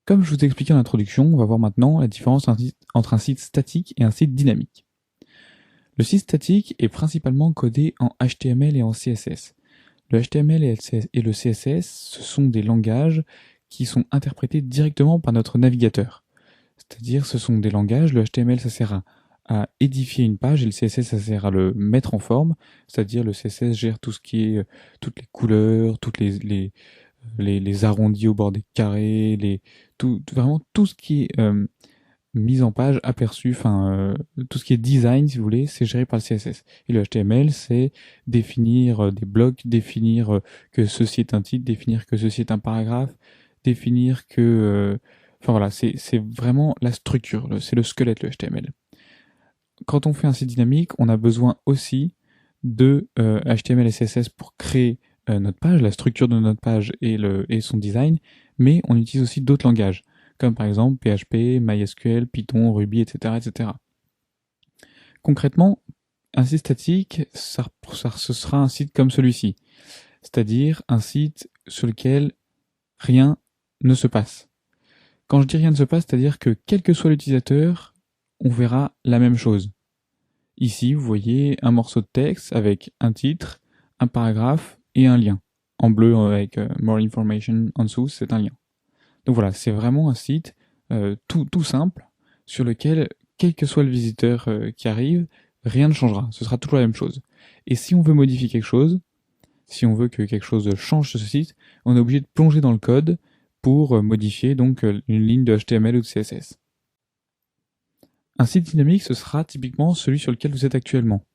Comme je vous ai expliqué en introduction, on va voir maintenant la différence entre un site statique et un site dynamique. Le site statique est principalement codé en HTML et en CSS. Le HTML et le CSS, ce sont des langages qui sont interprétés directement par notre navigateur. C'est-à-dire, ce sont des langages, le HTML, ça sert à édifier une page et le CSS, ça sert à le mettre en forme. C'est-à-dire, le CSS gère tout ce qui est, toutes les couleurs, toutes les arrondis au bord des carrés, vraiment tout ce qui est mise en page, aperçu, tout ce qui est design, si vous voulez, c'est géré par le CSS. Et le HTML, c'est définir des blocs, définir que ceci est un titre, définir que ceci est un paragraphe, définir que... Enfin voilà, c'est vraiment la structure, c'est le squelette, le HTML. Quand on fait un site dynamique, on a besoin aussi de HTML et CSS pour créer notre page, la structure de notre page et son design, mais on utilise aussi d'autres langages, comme par exemple PHP, MySQL, Python, Ruby, etc., etc. Concrètement, un site statique, ce sera un site comme celui-ci, c'est-à-dire un site sur lequel rien ne se passe. Quand je dis rien ne se passe, c'est-à-dire que quel que soit l'utilisateur, on verra la même chose. Ici, vous voyez un morceau de texte avec un titre, un paragraphe et un lien. En bleu avec More Information en dessous, c'est un lien. Donc voilà, c'est vraiment un site tout simple sur lequel, quel que soit le visiteur qui arrive, rien ne changera. Ce sera toujours la même chose. Et si on veut modifier quelque chose, si on veut que quelque chose change sur ce site, on est obligé de plonger dans le code pour modifier donc une ligne de HTML ou de CSS. Un site dynamique, ce sera typiquement celui sur lequel vous êtes actuellement.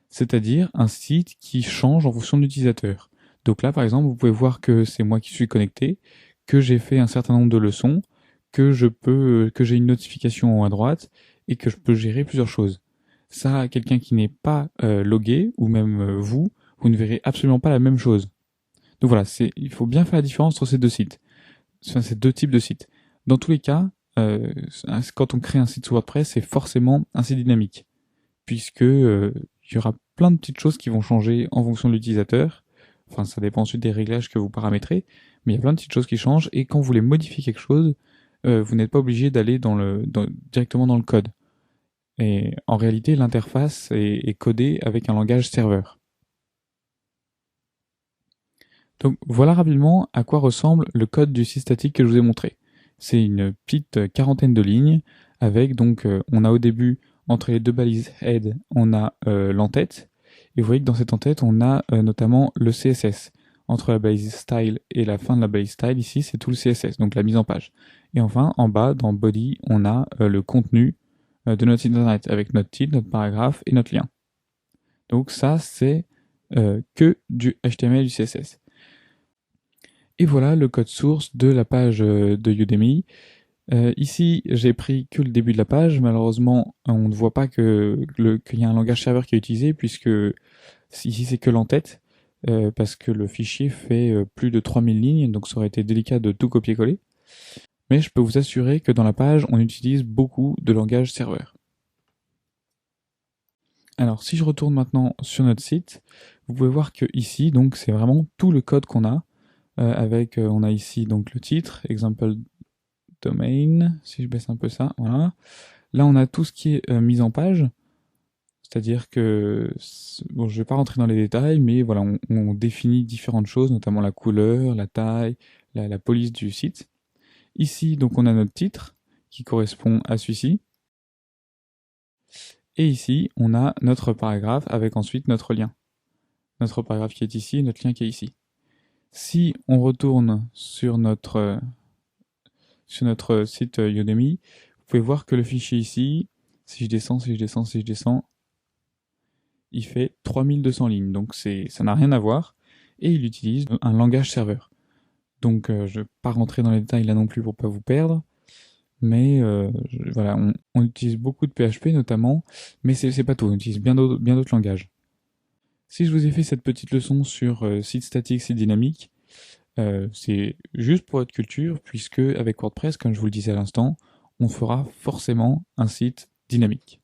C'est-à-dire un site qui change en fonction de l'utilisateur. Donc là, par exemple, vous pouvez voir que c'est moi qui suis connecté, que j'ai fait un certain nombre de leçons, que j'ai une notification à droite et que je peux gérer plusieurs choses. Ça, quelqu'un qui n'est pas logué, ou même vous ne verrez absolument pas la même chose. Donc voilà, il faut bien faire la différence entre ces deux sites, ces deux types de sites. Dans tous les cas, quand on crée un site sur WordPress, c'est forcément un site dynamique, puisque il y aura plein de petites choses qui vont changer en fonction de l'utilisateur. Enfin, ça dépend ensuite des réglages que vous paramétrez, mais il y a plein de petites choses qui changent, et quand vous voulez modifier quelque chose, vous n'êtes pas obligé d'aller directement dans le code. Et en réalité, l'interface est codée avec un langage serveur. Donc voilà rapidement à quoi ressemble le code du site statique que je vous ai montré. C'est une petite quarantaine de lignes avec donc on a au début entre les deux balises head on a l'entête et vous voyez que dans cette entête on a notamment le CSS. Entre la balise style et la fin de la balise style ici c'est tout le CSS donc la mise en page. Et enfin en bas dans body on a le contenu de notre site internet avec notre titre, notre paragraphe et notre lien. Donc ça c'est que du HTML et du CSS. Et voilà le code source de la page de Udemy. Ici, j'ai pris que le début de la page. Malheureusement, on ne voit pas qu'il y a un langage serveur qui est utilisé, puisque ici c'est que l'entête, parce que le fichier fait plus de 3000 lignes, donc ça aurait été délicat de tout copier-coller. Mais je peux vous assurer que dans la page, on utilise beaucoup de langage serveur. Alors, si je retourne maintenant sur notre site, vous pouvez voir que ici, donc, c'est vraiment tout le code qu'on a. On a ici donc le titre, example domain, si je baisse un peu ça, voilà. Là on a tout ce qui est mise en page, c'est-à-dire que, bon je vais pas rentrer dans les détails, mais voilà, on définit différentes choses, notamment la couleur, la taille, la police du site. Ici donc on a notre titre, qui correspond à celui-ci. Et ici on a notre paragraphe avec ensuite notre lien. Notre paragraphe qui est ici, notre lien qui est ici. Si on retourne sur notre site Udemy, vous pouvez voir que le fichier ici, si je descends, il fait 3200 lignes, donc ça n'a rien à voir, et il utilise un langage serveur. Donc je ne vais pas rentrer dans les détails là non plus pour pas vous perdre, mais voilà, on utilise beaucoup de PHP notamment, mais c'est pas tout, on utilise bien d'autres langages. Si je vous ai fait cette petite leçon sur site statique, site dynamique, c'est juste pour votre culture, puisque avec WordPress, comme je vous le disais à l'instant, on fera forcément un site dynamique.